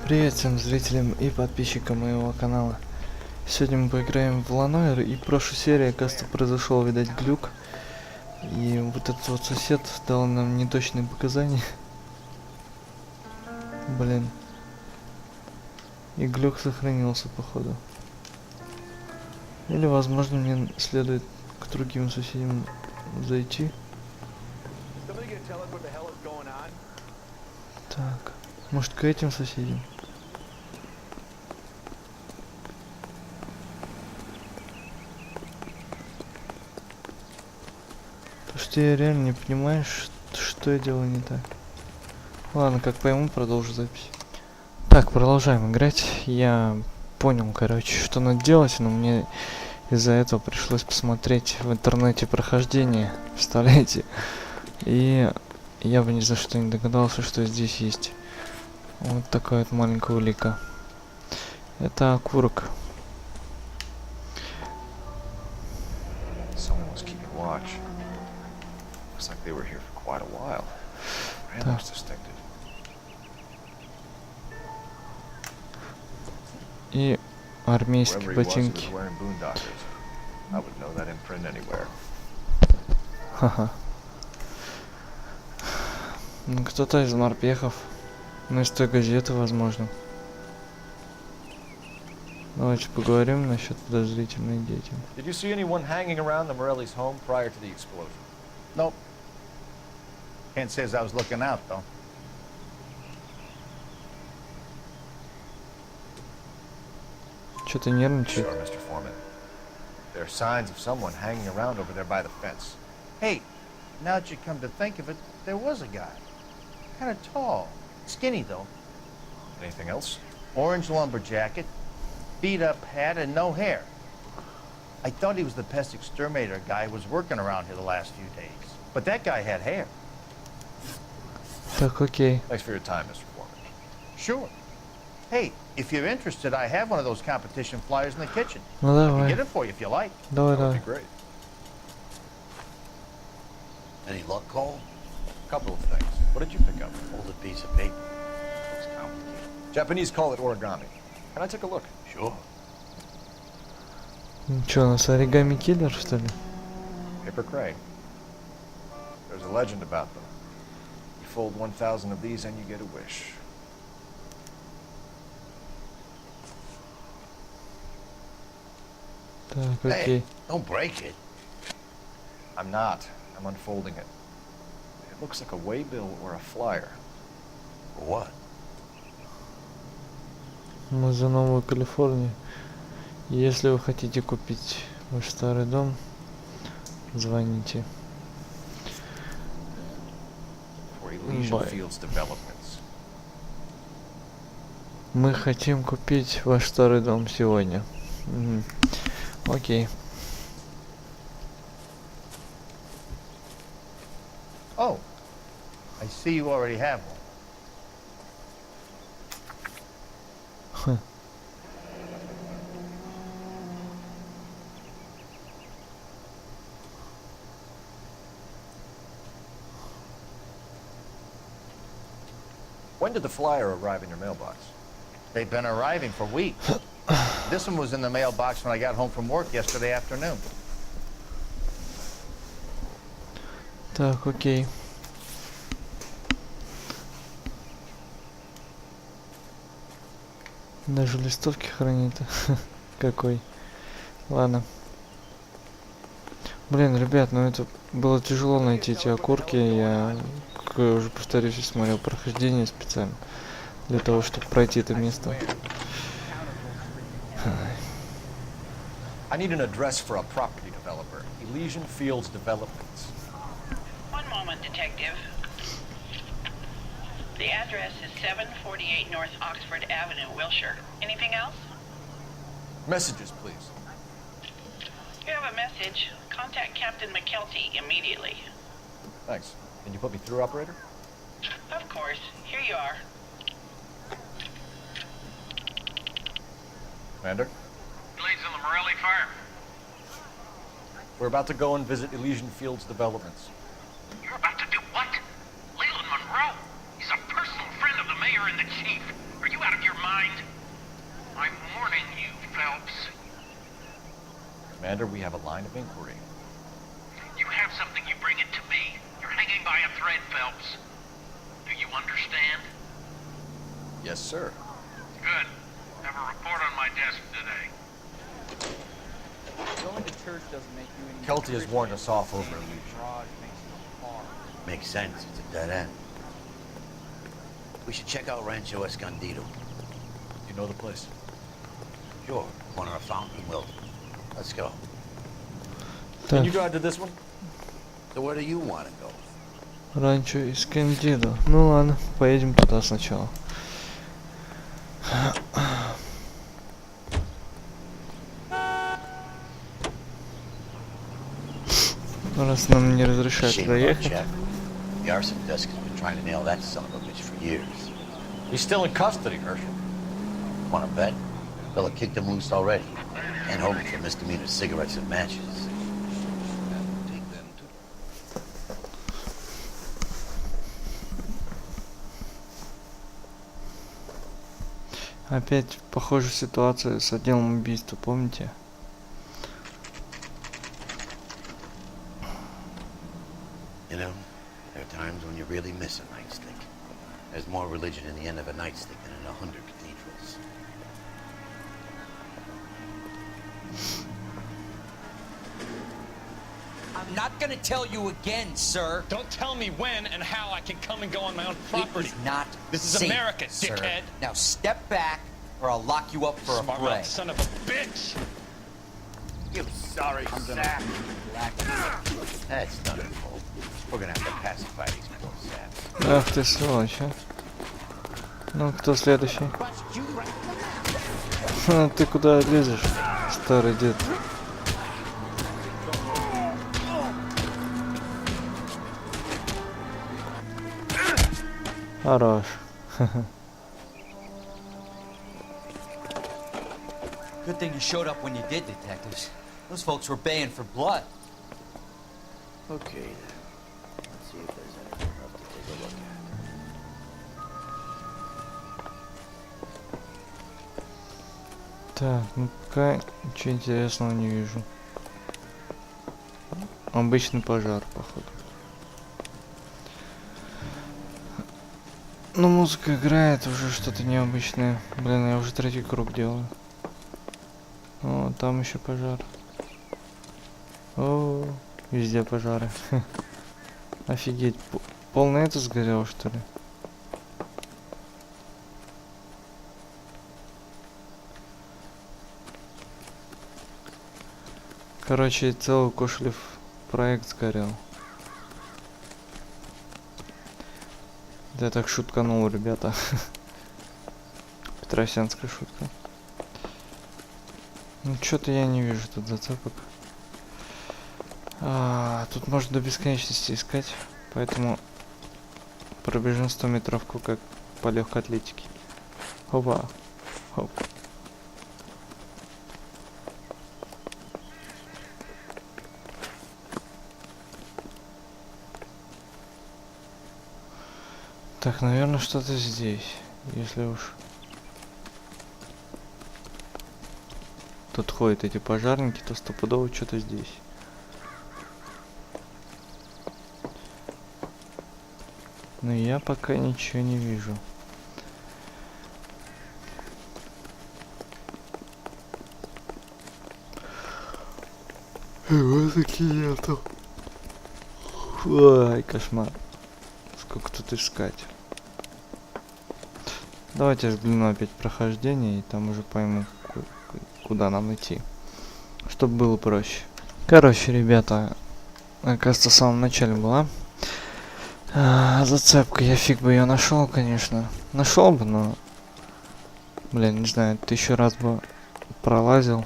Привет всем зрителям и подписчикам моего канала. Сегодня мы поиграем в Noire, и в прошлой серии, кажется, произошел, видать, глюк. И вот этот вот сосед дал нам неточные показания. Блин. И глюк сохранился, походу. Или, возможно, мне следует к другим соседям зайти. Так, может, к этим соседям? Потому что я реально не понимаю, что я делаю не так. Ладно, как пойму, продолжу запись. Так, продолжаем играть. Я понял, короче, что надо делать, но мне из-за этого пришлось посмотреть в интернете прохождение. Представляете? И я бы ни за что не догадался, что здесь есть вот такая вот маленькая улика. Это окурок. Так. И армейские ботинки. Ха-ха. Ну, кто-то из морпехов. Ну, из той газеты, возможно. Давайте поговорим насчет подозрительных детей. Did you see anyone hanging around the Morelli's home prior to the explosion? Nope. Can't say as I was looking out, though. Что-то нервничает. Sure, Mr. Foreman. There are signs of someone hanging around over there by the fence. Hey, now that you come to think of it, there was a guy. Kind of tall. Skinny, though. Anything else? Orange lumber jacket, beat-up hat, and no hair. I thought he was the pest exterminator guy who was working around here the last few days. But that guy had hair. Так, окей. Thanks for your time, Mr. Foreman. Sure. Hey, if you're interested, I have one of those competition flyers in the kitchen. Ну I can давай. get it for you if you like. Давай, That would давай. be great. Any luck, Cole? Couple of things. What did you pick up? Hold a piece of paper. Looks complicated. Japanese call it origami. Can I take a look? Sure. Чё, у нас оригами киллер, что ли? Paper crane. There's a legend about them. You fold 1,000 of these and you get a wish. Так, Hey, окей. don't break it. I'm not. I'm unfolding it. It looks like a waybill or a flyer. For what? Мы за Новую Калифорнию. Если вы хотите купить ваш старый дом, звоните. For Elysian Fields Developments. Мы хотим купить ваш старый дом сегодня. Мгм. Окей. Oh, I see you already have one. Хм. When did the flyer arrive in your mailbox? They've been arriving for weeks. This one was in the mailbox when I got home from work yesterday afternoon. Так, окей. Даже листовки хранит. Какой. Ладно. Блин, ребят, ну это было тяжело найти эти окурки. Я, как я уже повторюсь, смотрел прохождение специально для того, чтобы пройти это место. I need an address for a property developer. Elysian Fields Developments. One moment, detective. The address is 748 North Oxford Avenue, Wilshire. Anything else? Messages, please. You have a message. Contact Captain McKelty immediately. Thanks. Can you put me through, operator? Of course. Here you are. Commander? Leads in the Morelli fire. We're about to go and visit Elysian Fields Developments. You're about to do what? Leland Monroe? He's a personal friend of the mayor and the chief. Are you out of your mind? Commander, we have a line of inquiry. You have something, you bring it to me. You're hanging by a thread, Phelps. Do you understand? Yes, sir. Good. Have a report on my desk today. Going to church doesn't make you any Kelty has warned us off over Standing in illusion. the garage makes it hard. Makes sense. It's a dead end. We should check out Rancho Escondido. You know the place? Sure. Corner of Fountain and Wilton. Let's go. Can Так, you drive to this one? So where do you want to go? ранчо Эскандидо. Ну ладно, поедем туда сначала. Раз нам не разрешают Shame туда about ехать. Jack. The arson desk has been trying to nail that son of a bitch for years. He's still in custody, Herschel. Want to bet? Fella kicked him loose already. Can't hold him for misdemeanor cigarettes and matches. Опять похожая ситуация с отделом убийства, помните? You know, there are times when you really miss a nightstick. There's more religion in the end of a nightstick than in 100 cathedrals. I'm not gonna tell you again, sir. Don't tell me when and how I can come and go on my own It property. is not This is safe, America, sir. dickhead. Now step back, or I'll lock you up for a Smart fray. mouth son of a bitch. You sorry sap. That's not a fault. We're gonna have to pacify these poor saps. Ах ты сволочь, а. Ну, кто следующий? Ха, ты куда лезешь, старый дед? Хорош. Good thing you showed up when you did, detectives. Those folks were baying for blood. Okay, then. Let's see if there's anything left to take a look at. Так, ну пока ничего интересного не вижу. Обычный пожар, походу. Ну, музыка играет, уже что-то необычное. Блин, я уже третий круг делаю. О, там еще пожар. О, везде пожары. Офигеть, полный это сгорел, что ли? Короче, целый Кошелев проект сгорел. Да я так шутканул, ребята. Петросянская шутка. Ну, что-то я не вижу тут зацепок. Тут можно до бесконечности искать, поэтому пробежим 100 метровку как по легкой атлетике. Опа. Хоп. Так, наверное, что-то здесь, если уж тут ходят эти пожарники, то стопудово что-то здесь. Но я пока ничего не вижу. Вот такие нету. Ой, кошмар. Сколько тут искать? Давайте взгляну опять прохождение, и там уже пойму, куда нам идти. Чтобы было проще. Короче, ребята, оказывается, в самом начале была зацепка. Я фиг бы ее нашел, конечно. Нашел бы, но... Блин, не знаю, 1000 раз бы пролазил.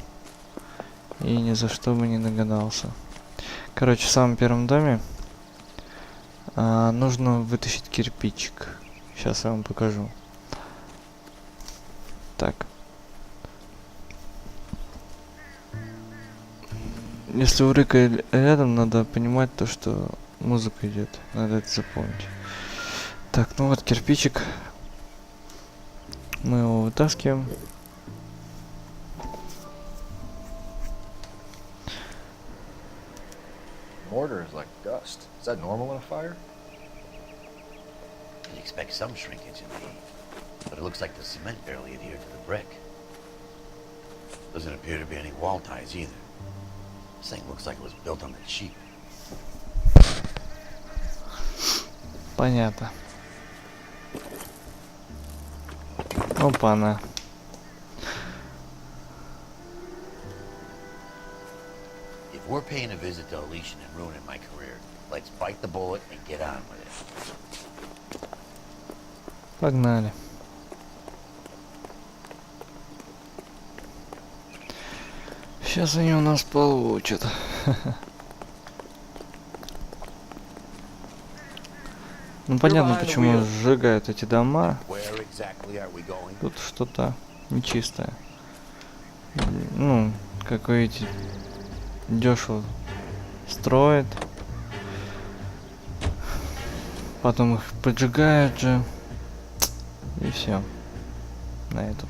И ни за что бы не догадался. Короче, в самом первом доме нужно вытащить кирпичик. Сейчас я вам покажу. Так. Если у Рыка рядом, надо понимать то, что музыка идет. Надо это запомнить. Так, ну вот кирпичик. Мы его вытаскиваем. murder is like dust. Is that normal in a fire? You'd expect some shrinkage in the heat, but it looks like the cement barely adhered to the brick. Doesn't appear to be any wall ties either. This thing looks like it was built on that sheet. Понятно. Опа-на. If we're paying a visit to Alicia and ruining my career, let's bite the bullet and get on with it. Погнали. Сейчас они у нас получат. Ну понятно, почему сжигают эти дома. Тут что-то нечистое. Ну, как вы видите, дешево строят. Потом их поджигают же. И все. На этом.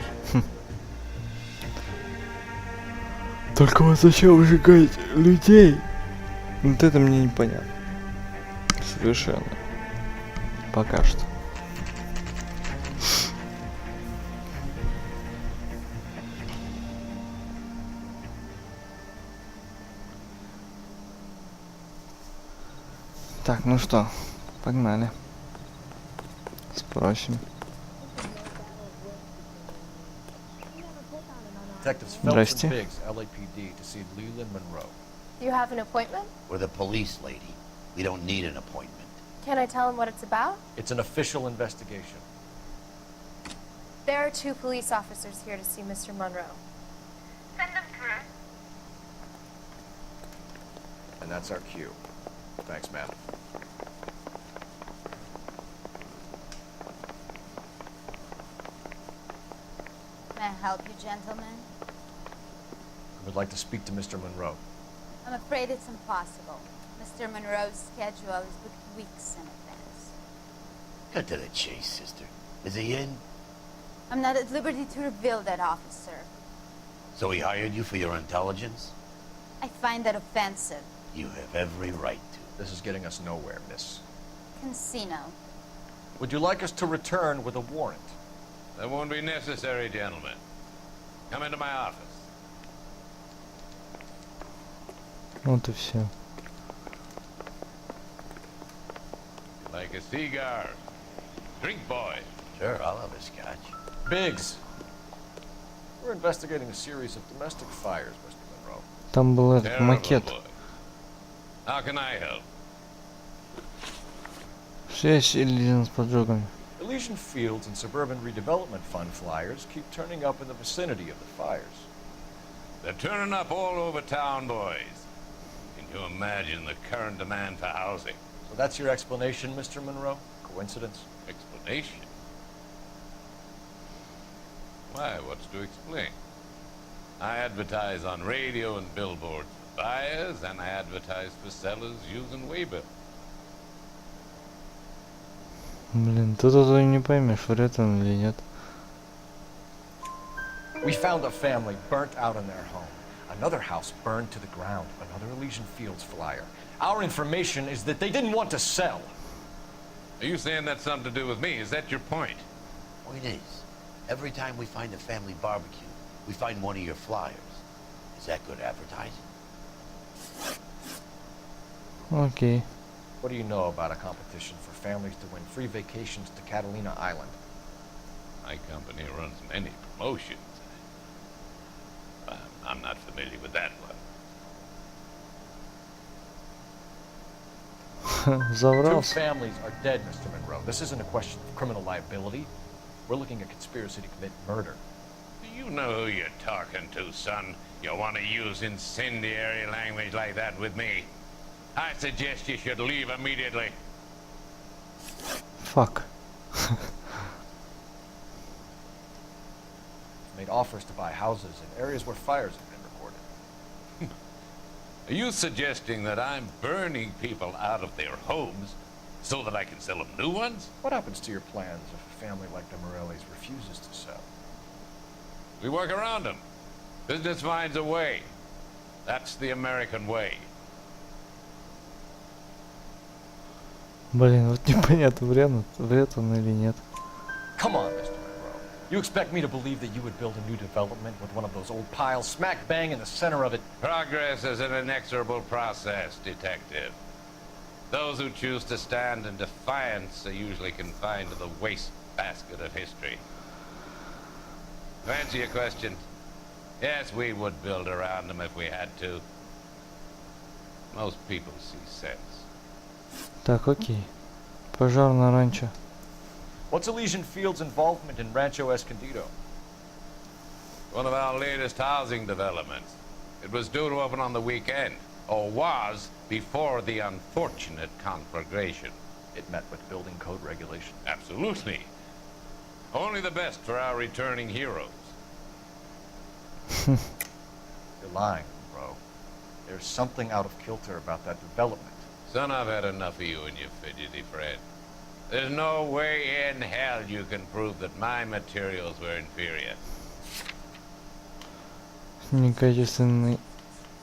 Только вот зачем выжигать людей? Вот это мне непонятно. Совершенно. Пока что. Так, ну что, погнали. Спросим. Detectives Phelps and Biggs, LAPD, to see Leland Monroe. You have an appointment? We're the police, lady. We don't need an appointment. Can I tell him what it's about? It's an official investigation. There are 2 police officers here to see Mr. Monroe. Send them through. And that's our cue. Thanks, ma'am. May I help you, gentlemen? I would like to speak to Mr. Monroe. I'm afraid it's impossible. Mr. Monroe's schedule is booked weeks in advance. Cut to the chase, sister. Is he in? I'm not at liberty to reveal that, officer. So he hired you for your intelligence? I find that offensive. You have every right to. This is getting us nowhere, miss. Casino. Would you like us to return with a warrant? That won't be necessary, gentlemen. Come into my office. Вот и все. Like a cigar. Drink, boy. Sure, I'll have a scotch. Biggs! We're investigating a series of domestic fires, Mr. Monroe. Там был этот Terrible, макет. boy. How can I help? Связь или с поджогами. Elysian Fields and Suburban Redevelopment Fund flyers keep turning up in the vicinity of the fires. They're turning up all over town, boys. Can you imagine the current demand for housing? So that's your explanation, Mr. Monroe? Coincidence? Explanation? Why, what's to explain? I advertise on radio and billboards for buyers, and I advertise for sellers using Weibo. Блин, тут не поймешь, врет он или нет. We found a family burnt out in their home. Another house burned to the ground. Another Elysian Fields flyer. Our information is that they didn't want to sell. Are you saying that's something to do with me? Is that your point? Point is, every time we find a family barbecue, we find one of your flyers. Is that good advertising? Окей. What do you know about a competition for families to win free vacations to Catalina Island? My company runs many promotions. I'm not familiar with that one. 2 Заврался. families are dead, Mr. Monroe. This isn't a question of criminal liability. We're looking at conspiracy to commit murder. Do you know who you're talking to, son? You want to use incendiary language like that with me? I suggest you should leave immediately. Fuck. Made offers to buy houses in areas where fires have been reported. Are you suggesting that I'm burning people out of their homes so that I can sell them new ones? What happens to your plans if a family like the Morellis refuses to sell? We work around them. Business finds a way. That's the American way. Блин, вот непонятно, врет он или нет. Come on, Mr. Monroe. You expect me to believe that you would build a new development with one of those old piles smack bang in the center of it? Progress is an inexorable process, Detective. Those who choose to stand in defiance are usually confined to the wastebasket of history. To answer your question, yes, we would build around them if we had to. Most people see sense. Так, окей. Пожар на ранчо. What's Elysian Fields' involvement in Rancho Escondido? One of our latest housing developments. It was due to open on the weekend, or was before the unfortunate conflagration. It met with building code regulations. Absolutely. Only the best for our returning heroes. You're lying, bro. There's something out of kilter about that development. Son, I've had enough of you and your fidgety friend. There's no way in hell you can prove that my materials were inferior. Некачественный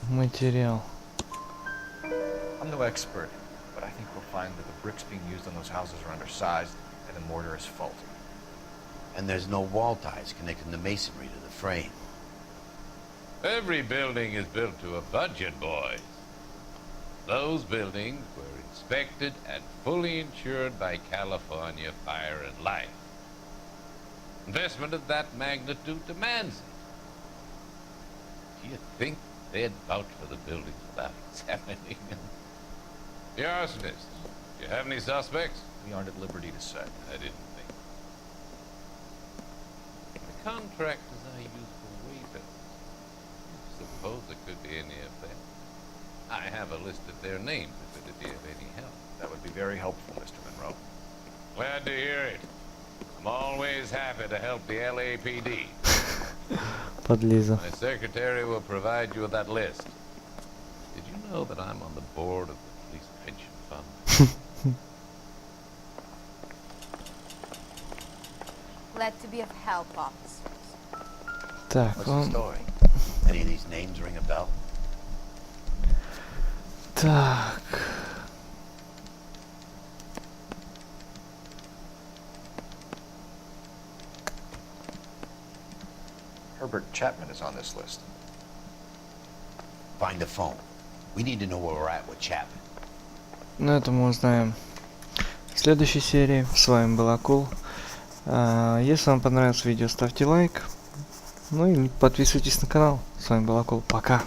материал. I'm no expert, but I think we'll find that the bricks being used on those houses are undersized and the mortar is faulty. And there's no wall ties connecting the masonry to the frame. Every building is built to a budget, boys. Those buildings were inspected and fully insured by California Fire and Life. Investment of that magnitude demands it. Do you think they'd vouch for the buildings without examining them? The arsonists, do you have any suspects? We aren't at liberty to say. I didn't think. The contractors I use for waivers. Suppose it could be any of them. I have a list of their names if it'd be of any help. That would be very helpful, Mr. Monroe. Glad to hear it. I'm always happy to help the LAPD. Подлиза. My secretary will provide you with that list. Did you know that I'm on the board of the police pension fund? Glad to be of help, officers. Так, What's the он... story? Any of these names ring a bell? Так. Herbert Chapman is on this list. Find the phone. We need to know where we're at with Chapman. Ну, это мы узнаем в следующей серии. С вами был Акул. Если вам понравилось видео, ставьте лайк. Ну и подписывайтесь на канал. С вами был Акул. Пока.